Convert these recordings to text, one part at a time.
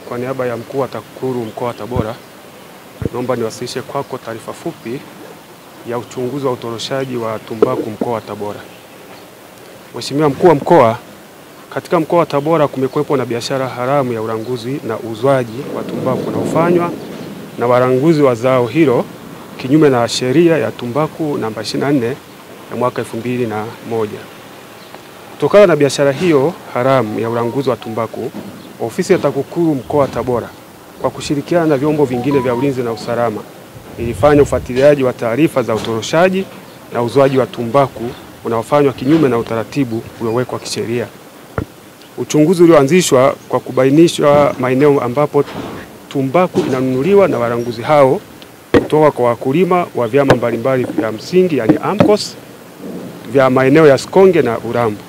kwa niaba ya mkuu wa TAKUKURU mkoa wa Tabora, naomba niwasilishe kwako taarifa fupi ya uchunguzi wa utoroshaji wa tumbaku mkoa wa Tabora. Mheshimiwa mkuu wa mkoa, katika mkoa wa Tabora kumekuwepo na biashara haramu ya ulanguzi na uuzwaji wa tumbaku unaofanywa na walanguzi wa zao hilo kinyume na sheria ya tumbaku namba 24 ya mwaka 2001. Kutokana na biashara hiyo haramu ya ulanguzi wa tumbaku, ofisi ya TAKUKURU mkoa wa Tabora kwa kushirikiana na vyombo vingine vya ulinzi na usalama ilifanya ufuatiliaji wa taarifa za utoroshaji na uuzwaji wa tumbaku unaofanywa kinyume na utaratibu uliowekwa kisheria. Uchunguzi ulioanzishwa kwa kubainisha maeneo ambapo tumbaku inanunuliwa na walanguzi hao kutoka kwa wakulima wa vyama mbalimbali vya msingi yani AMCOS vya maeneo ya Sikonge na Urambo.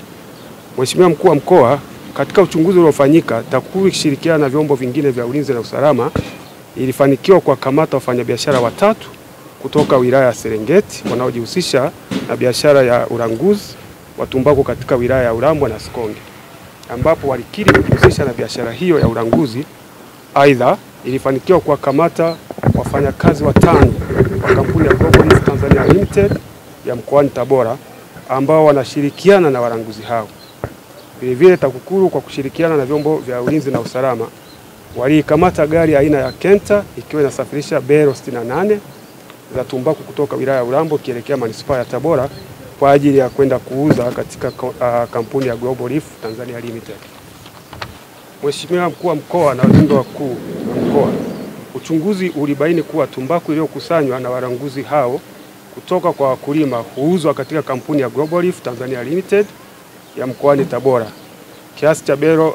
Mheshimiwa mkuu wa mkoa, katika uchunguzi uliofanyika, TAKUKURU ikishirikiana na vyombo vingine vya ulinzi na usalama ilifanikiwa kuwakamata wafanyabiashara watatu kutoka wilaya ya Serengeti wanaojihusisha na biashara ya ulanguzi wa tumbaku katika wilaya ya Urambo na Sikonge, ambapo walikiri kujihusisha na biashara hiyo ya ulanguzi. Aidha, ilifanikiwa kuwakamata wafanyakazi watano wa kampuni ya Global Reef Tanzania Limited ya mkoani Tabora ambao wanashirikiana na walanguzi hao. Vilevile TAKUKURU kwa kushirikiana na vyombo vya ulinzi na usalama walikamata gari aina ya Kenta ikiwa inasafirisha bero 68 za tumbaku kutoka wilaya ya Urambo kielekea manispaa ya Tabora kwa ajili ya kwenda kuuza katika kampuni ya Global Reef Tanzania Limited. Mheshimiwa mkuu wa mkoa na wajumbe wakuu wa mkoa, uchunguzi ulibaini kuwa tumbaku iliyokusanywa na walanguzi hao kutoka kwa wakulima huuzwa katika kampuni ya Global Reef Tanzania Limited ya mkoani Tabora. Kiasi cha bero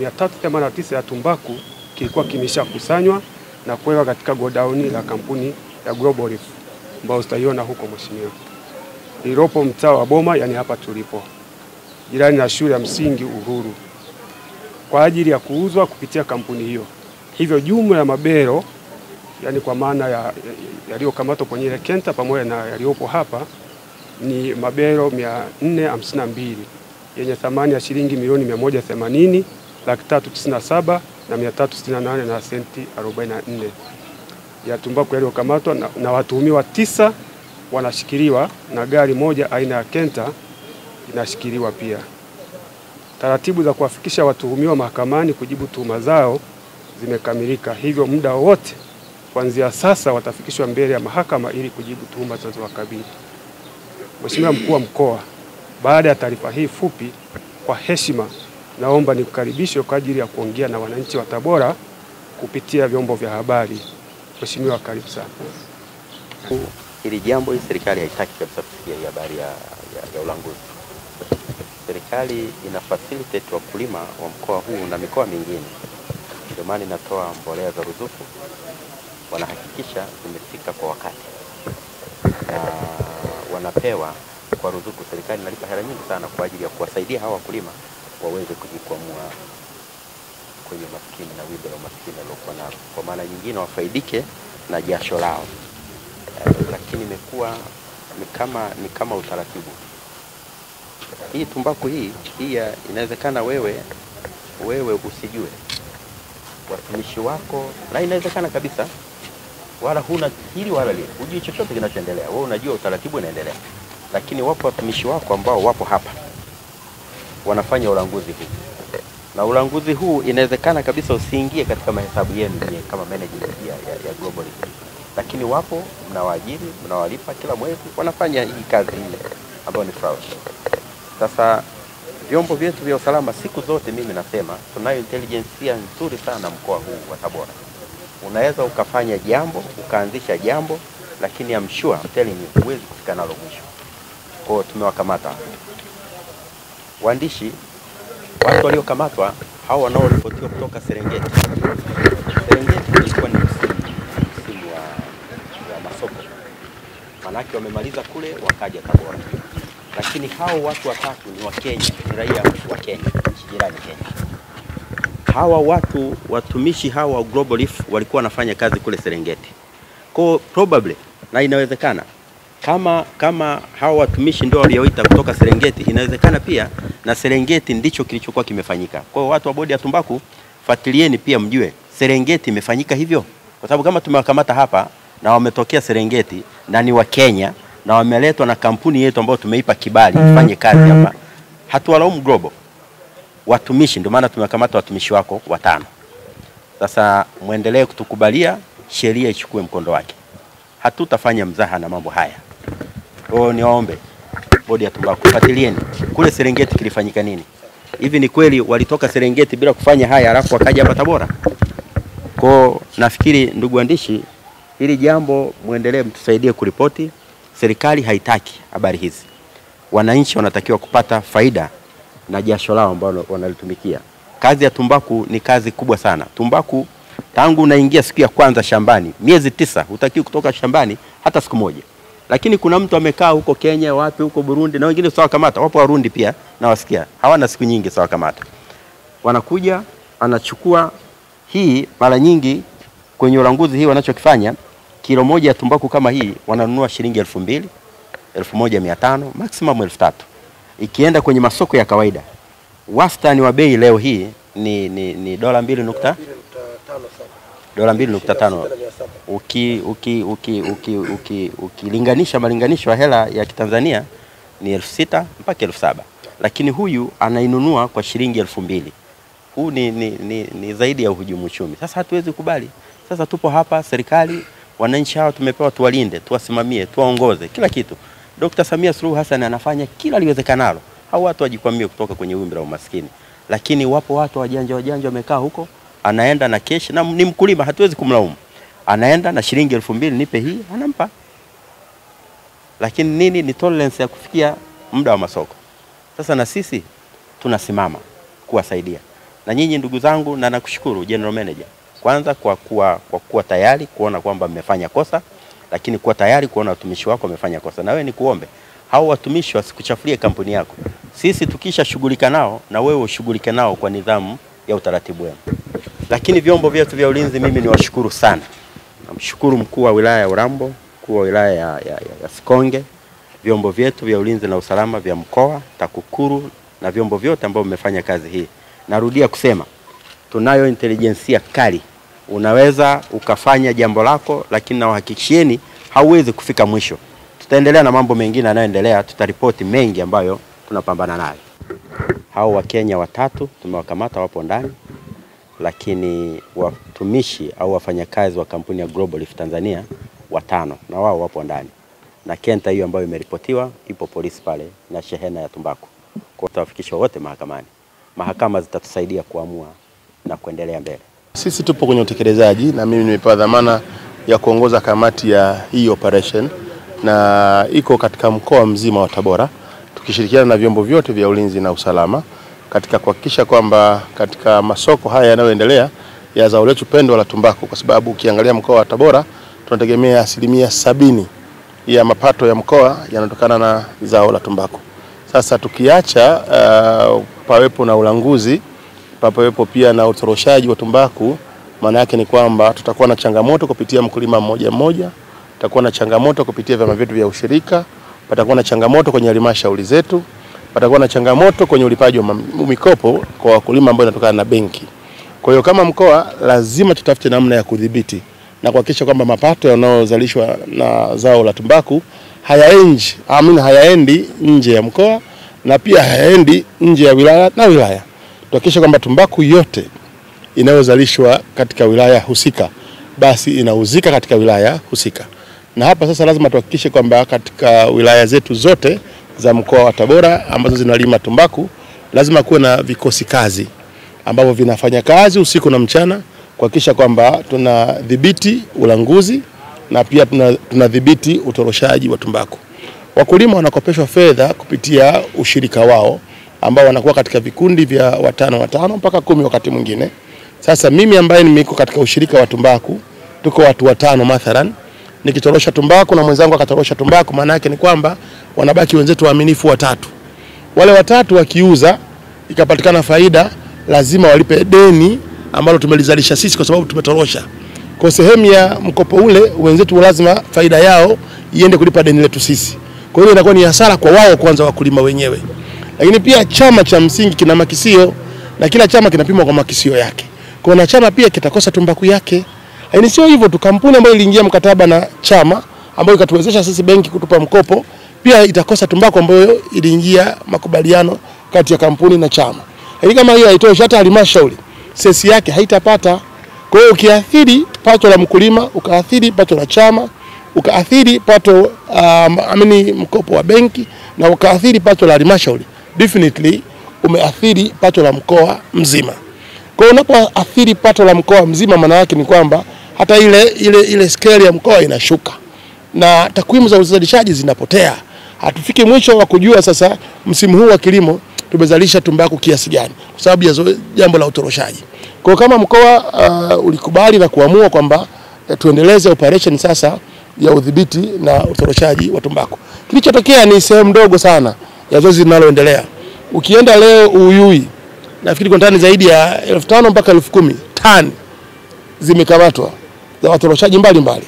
389 ya tumbaku kilikuwa kimeshakusanywa na kuwekwa katika godauni la kampuni ya Global Reef ambao utaiona huko mheshimiwa, ilipo mtaa wa Boma, yani hapa tulipo, jirani na shule ya msingi Uhuru, kwa ajili ya kuuzwa kupitia kampuni hiyo. Hivyo jumla ya mabero, yani kwa maana yaliyokamatwa kwenye ile Kenta pamoja na yaliyopo hapa ni mabero 452 yenye thamani ya shilingi milioni 180,397,368 na senti 44 ya tumbaku yaliyokamatwa, na watuhumiwa 9 wanashikiliwa na gari moja aina ya Kenta inashikiliwa pia. Taratibu za kuwafikisha watuhumiwa mahakamani kujibu tuhuma zao zimekamilika, hivyo muda wote kuanzia sasa watafikishwa mbele ya mahakama ili kujibu tuhuma zinazowakabili. Mheshimiwa mkuu wa mkoa, baada ya taarifa hii fupi, kwa heshima naomba nikukaribishe kwa ajili ya kuongea na wananchi wa Tabora kupitia vyombo vya habari. Mheshimiwa, karibu sana. Hili jambo hii serikali haitaki kabisa kusikia habari ya ulanguzi. Serikali ina facilitate wakulima wa mkoa huu na mikoa mingine. Ndio maana inatoa mbolea za ruzuku, wanahakikisha zimefika kwa wakati na wanapewa kwa ruzuku. Serikali inalipa hela nyingi sana kwa ajili ya kuwasaidia hawa wakulima waweze kujikwamua kwenye maskini na wigo la maskini waliokuwa nao, kwa maana nyingine wafaidike na jasho lao. Lakini imekuwa ni kama utaratibu. Hii tumbaku hii inawezekana wewe usijue, watumishi wako, na inawezekana kabisa wala huna hili wala lile, hujui chochote kinachoendelea. Wewe unajua utaratibu unaendelea, lakini wapo watumishi wako ambao wapo hapa wanafanya ulanguzi huu, na ulanguzi huu inawezekana kabisa usiingie katika mahesabu yenu kama management ya Global Reef, lakini wapo mnawaajiri, mnawalipa kila mwezi, wanafanya hii kazi hii ambayo ni fraud. Sasa vyombo vyetu vya usalama siku zote, mimi nasema tunayo intelligence nzuri sana mkoa huu wa Tabora. Unaweza ukafanya jambo, ukaanzisha jambo, lakini I'm sure I'm telling you huwezi kufika nalo mwisho. Kwa hiyo tumewakamata waandishi, watu waliokamatwa hao wanaoripotiwa kutoka Serengeti. Serengeti ilikuwa ni msimu wa masoko, manake wamemaliza kule wakaja Tabora. Lakini hao watu watatu ni wa Kenya, ni raia wa Kenya, nchi jirani Kenya. Hawa watumishi hawa wa Global Reef walikuwa wanafanya kazi kule Serengeti. Kwa probably, na inawezekana kama hawa watumishi ndio walioita kutoka Serengeti, inawezekana pia na Serengeti ndicho kilichokuwa kimefanyika. Kwa hiyo watu wa bodi ya tumbaku, fuatilieni pia mjue Serengeti imefanyika hivyo. Kwa sababu kama tumewakamata hapa na wametokea Serengeti na ni wa Kenya na wameletwa na kampuni yetu ambayo tumeipa kibali ifanye kazi hapa, hatuwalaumu Global. Watumishi, ndio maana tumewakamata watumishi wako 5. Sasa muendelee kutukubalia, sheria ichukue mkondo wake. Hatutafanya mzaha na mambo haya. Niombe bodi ya tumbaku, fuatilieni kule Serengeti kilifanyika nini. Hivi ni kweli walitoka Serengeti bila kufanya haya alafu wakaja hapa Tabora? Kwa nafikiri ndugu waandishi, hili jambo muendelee mtusaidie kuripoti. Serikali haitaki habari hizi. Wananchi wanatakiwa kupata faida na jasho lao ambalo wanalitumikia. Kazi ya tumbaku ni kazi kubwa sana. Tumbaku tangu unaingia siku ya kwanza shambani, miezi 9 hutakiwi kutoka shambani hata siku moja. Lakini kuna mtu amekaa huko Kenya, wapi huko Burundi, na wengine sawa kamata, wapo Warundi pia na wasikia. Hawana siku nyingi sawa kamata. Wanakuja, anachukua hii mara nyingi kwenye ulanguzi hii wanachokifanya, kilo moja ya tumbaku kama hii wananunua shilingi 2,000, 1,500, maximum 3,000. Ikienda kwenye masoko ya kawaida, wastani wa bei leo hii ni dola 2.5. Ukilinganisha malinganisho ya hela ya Kitanzania ni 6,000 mpaka 7,000. Lakini huyu anainunua kwa shilingi 2,000. Huu ni zaidi ya uhujumu uchumi. Sasa hatuwezi kubali. Sasa tupo hapa, serikali, wananchi hao tumepewa tuwalinde, tuwasimamie, tuwaongoze kila kitu. Dr. Samia Suluhu Hassan anafanya kila liwezekanalo. Hao watu wajikwamie kutoka kwenye wimbi la umaskini. Lakini wapo watu wajanja wamekaa huko, anaenda na keshi, na ni mkulima, hatuwezi kumlaumu. Anaenda na shilingi 2,000, nipe hii, anampa. Lakini nini? Ni tolerance ya kufikia muda wa masoko. Sasa na sisi tunasimama kuwasaidia. Na nyinyi ndugu zangu, na nakushukuru General Manager kwanza kwa kuwa tayari kuona kwamba mmefanya kosa, lakini kuwa tayari kuona watumishi wako wamefanya kosa. Na wewe ni kuombe hao watumishi wasikuchafulie kampuni yako. Sisi tukisha shughulika nao, na wewe ushughulike nao kwa nidhamu ya utaratibu wenu. Lakini vyombo vyetu vya ulinzi, mimi niwashukuru sana. Namshukuru mkuu wa wilaya ya Urambo, mkuu wa wilaya ya Sikonge, vyombo vyetu vya ulinzi na usalama vya mkoa, TAKUKURU, na vyombo vyote ambao mmefanya kazi hii. Narudia kusema, tunayo intelijensia kali. Unaweza ukafanya jambo lako, lakini na uhakikishieni hauwezi kufika mwisho. Tutaendelea na mambo mengine yanayoendelea, tutaripoti mengi ambayo tunapambana nayo. Hao wa Kenya 3 tumewakamata, wapo ndani, lakini watumishi au wafanyakazi wa kampuni ya Global Leaf Tanzania 5 na wao wapo ndani. Na kenta hiyo ambayo imeripotiwa ipo polisi pale na shehena ya tumbaku. Kwa tutawafikisha wote mahakamani. Mahakama zitatusaidia kuamua na kuendelea mbele. Sisi tupo kwenye utekelezaji, na mimi nimepewa dhamana ya kuongoza kamati ya hii operation, na iko katika mkoa mzima wa Tabora, tukishirikiana na vyombo vyote vya ulinzi na usalama katika kuhakikisha kwamba katika masoko haya yanayoendelea ya zao letu pendwa la tumbaku, kwa sababu ukiangalia mkoa wa Tabora tunategemea 70% ya mapato ya mkoa yanatokana na zao la tumbaku. Sasa tukiacha pawepo na ulanguzi, pawepo pia na utoroshaji wa tumbaku, maana yake ni kwamba tutakuwa na changamoto kupitia mkulima mmoja, tutakuwa na changamoto kupitia vyama vyetu vya ushirika, patakuwa na changamoto kwenye halmashauri zetu, patakuwa na changamoto kwenye ulipaji wa mikopo kwa wakulima ambao inatokana na benki. Kwa hiyo kama mkoa lazima tutafute namna ya kudhibiti na kuhakikisha kwamba mapato yanayozalishwa na zao la tumbaku hayaendi nje ya mkoa, na pia hayaendi nje ya wilaya na wilaya. Tuhakikisha kwamba tumbaku yote inayozalishwa katika wilaya husika basi inauzika katika wilaya husika. Na hapa sasa lazima tuhakikishe kwamba katika wilaya zetu zote za mkoa wa Tabora ambazo zinalima tumbaku, lazima kuwe na vikosi kazi ambavyo vinafanya kazi usiku na mchana kuhakikisha kwamba tunadhibiti ulanguzi na pia tunadhibiti utoroshaji wa tumbaku. Wakulima wanakopeshwa fedha kupitia ushirika wao ambao wanakuwa katika vikundi vya 5 mpaka 10 wakati mwingine. Sasa mimi ambaye nimeko katika ushirika wa tumbaku, tuko watu 5 mathalan, nikitorosha tumbaku na mwenzangu akatorosha tumbaku, maana yake ni kwamba wanabaki wenzetu waaminifu 3. Wale 3 wakiuza ikapatikana faida, lazima walipe deni ambalo tumelizalisha sisi kwa sababu tumetorosha. Kwa sehemu ya mkopo ule wenzetu lazima faida yao iende kulipa deni letu sisi. Kwa hiyo inakuwa ni hasara kwa wao kwanza, wakulima wenyewe. Lakini pia chama cha msingi kina makisio, na kila chama kinapimwa kwa makisio yake. Kwa Kwa na chama pia kitakosa tumbaku yake. Lakini sio hivyo tu, kampuni ambayo iliingia mkataba na chama ambayo ikatuwezesha sisi benki kutupa mkopo pia itakosa tumbaku ambayo iliingia makubaliano kati ya kampuni na chama. Lakini kama hiyo haitoshi, hata halmashauri sesi yake haitapata. Kwa hiyo ukiathiri pato la mkulima, ukaathiri pato la chama, ukaathiri pato mkopo wa benki na ukaathiri pato la halmashauri, definitely umeathiri pato la mkoa mzima. Kwa hiyo unapoathiri pato la mkoa mzima, maana yake ni kwamba hata ile scale ya mkoa inashuka na takwimu za uzalishaji zinapotea. Hatufiki mwisho wa kujua sasa msimu huu wa kilimo tumezalisha tumbaku kiasi gani kwa sababu ya jambo la utoroshaji. Kwa kama mkoa ulikubali na kuamua kwamba tuendeleze operation sasa ya udhibiti na utoroshaji wa tumbaku, kilichotokea ni sehemu ndogo sana ya zoezi linaloendelea. Ukienda leo Uyui, nafikiri kwa tani zaidi ya 1500 mpaka 10,000 tani zimekamatwa za watoroshaji mbalimbali,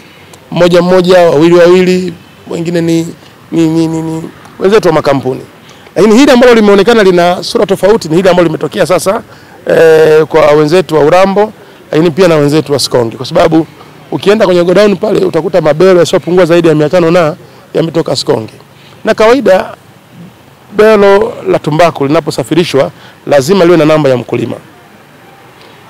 mmoja, wawili, wengine ni wenzetu wa makampuni. Lakini hili ambalo limeonekana lina sura tofauti ni hili ambalo limetokea sasa kwa wenzetu wa Urambo, lakini pia na wenzetu wa Sikonge, kwa sababu ukienda kwenye godown pale utakuta mabelo yasiyopungua zaidi ya 500 na yametoka Sikonge. Na kawaida belo la tumbaku linaposafirishwa lazima liwe na namba ya mkulima,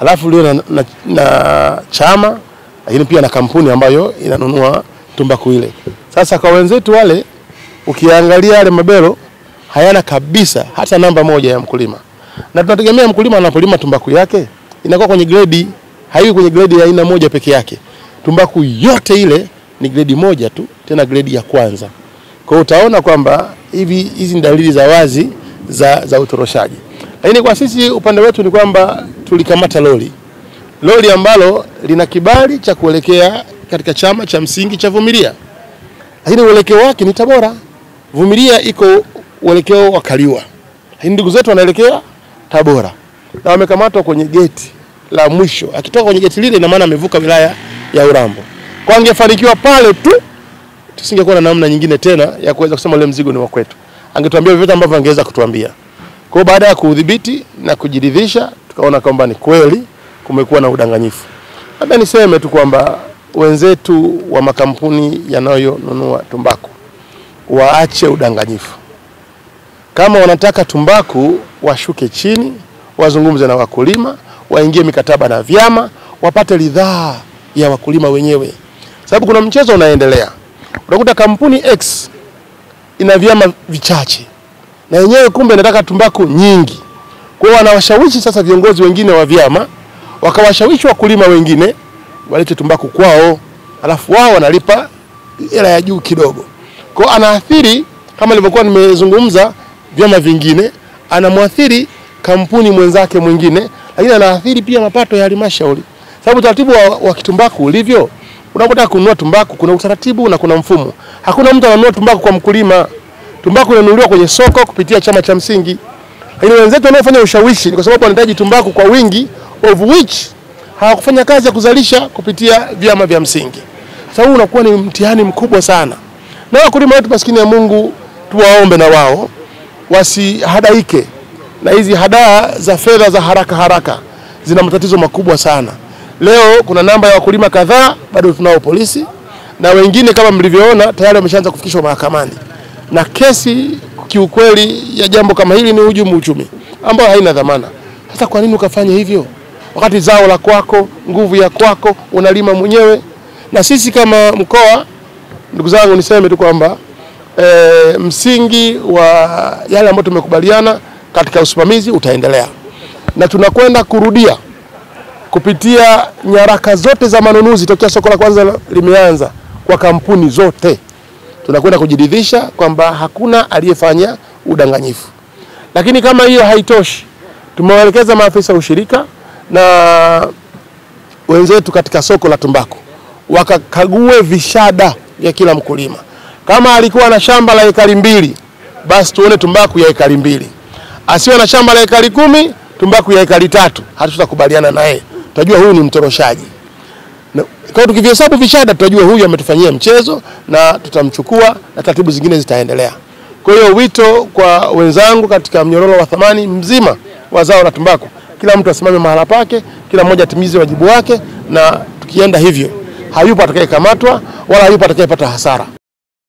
alafu liwe na chama, lakini pia na kampuni ambayo inanunua tumbaku ile. Sasa kwa wenzetu wale ukiangalia yale mabelo hayana kabisa hata namba moja ya mkulima. Na tunategemea mkulima anapolima tumbaku yake inakuwa kwenye grade, haiwi kwenye grade ya aina moja peke yake. Tumbaku yote ile ni grade moja tu, tena grade ya kwanza. Kwa hiyo utaona kwamba hizi ni dalili za wazi za utoroshaji. Lakini kwa sisi upande wetu ni kwamba tulikamata lori ambalo lina kibali cha kuelekea katika chama cha msingi cha Vumilia. Lakini uelekeo wake ni Tabora. Vumilia iko uelekeo wa Kaliwa. Lakini ndugu zetu wanaelekea Tabora. Na wamekamatwa kwenye geti la mwisho. Akitoka kwenye geti lile ina maana amevuka wilaya ya Urambo. Kwa angefanikiwa pale tu, tusingekuwa na namna nyingine tena ya kuweza kusema ule mzigo ni wa kwetu. Angetuambia vivyo ambavyo angeweza kutuambia. Kwa baada ya kuudhibiti na kujiridhisha, tukaona kwamba ni kweli kumekuwa na udanganyifu. Labda niseme tu kwamba wenzetu wa makampuni yanayonunua tumbaku waache udanganyifu. Kama wanataka tumbaku washuke chini, wazungumze na wakulima, waingie mikataba na vyama, wapate ridhaa ya wakulima wenyewe. Sababu kuna mchezo unaendelea. Unakuta kampuni X ina vyama vichache na yenyewe kumbe inataka tumbaku nyingi. Kwa hiyo wanawashawishi sasa viongozi wengine wa vyama, wakawashawishi wakulima wengine walete tumbaku kwao, alafu wao wanalipa hela ya juu kidogo. Kwa hiyo anaathiri, kama nilivyokuwa nimezungumza, vyama vingine, anamwathiri kampuni mwenzake mwingine, lakini anaathiri pia mapato ya halmashauri. Sababu taratibu wa kitumbaku ulivyo, unapotaka kununua tumbaku kuna utaratibu na kuna mfumo. Hakuna mtu ananunua tumbaku kwa mkulima. Tumbaku inanunuliwa kwenye soko kupitia chama cha msingi. Lakini wenzetu wanaofanya ushawishi kwa sababu wanahitaji tumbaku kwa wingi, of which hawakufanya kazi ya kuzalisha kupitia vyama vya msingi. Sababu unakuwa ni mtihani mkubwa sana. Na wakulima wetu maskini ya Mungu tuwaombe na wao wasihadaike na hizi hadaa za fedha za haraka. Zina matatizo makubwa sana. Leo kuna namba ya wakulima kadhaa, bado tunao polisi, na wengine kama mlivyoona tayari wameshaanza kufikishwa mahakamani. Na kesi kiukweli ya jambo kama hili ni hujumu uchumi ambao haina dhamana. Sasa kwa nini ukafanya hivyo? Wakati zao la kwako, nguvu ya kwako, unalima mwenyewe. Na sisi kama mkoa, ndugu zangu niseme tu kwamba msingi wa yale ambayo tumekubaliana katika usimamizi utaendelea. Na tunakwenda kurudia kupitia nyaraka zote za manunuzi tokea soko la kwanza limeanza kwa kampuni zote. Tunakwenda kujiridhisha kwamba hakuna aliyefanya udanganyifu. Lakini kama hiyo haitoshi, tumewaelekeza maafisa ushirika na wenzetu katika soko la tumbaku wakakague vishada vya kila mkulima. Kama alikuwa na shamba la ekari 2, basi tuone tumbaku ya ekari 2. Asiwe na shamba la ekari 10, tumbaku ya ekari 3, hatutakubaliana naye. Tutajua huyu ni mtoroshaji. Kwa tukivihesabu vishada tutajua huyu ametufanyia mchezo na tutamchukua na taratibu zingine zitaendelea. Kwa hiyo wito kwa wenzangu katika mnyororo wa thamani mzima wa zao la tumbaku, kila mtu asimame mahala pake, kila mmoja atimize wajibu wake, na tukienda hivyo hayupo atakayekamatwa wala hayupo atakayepata hasara.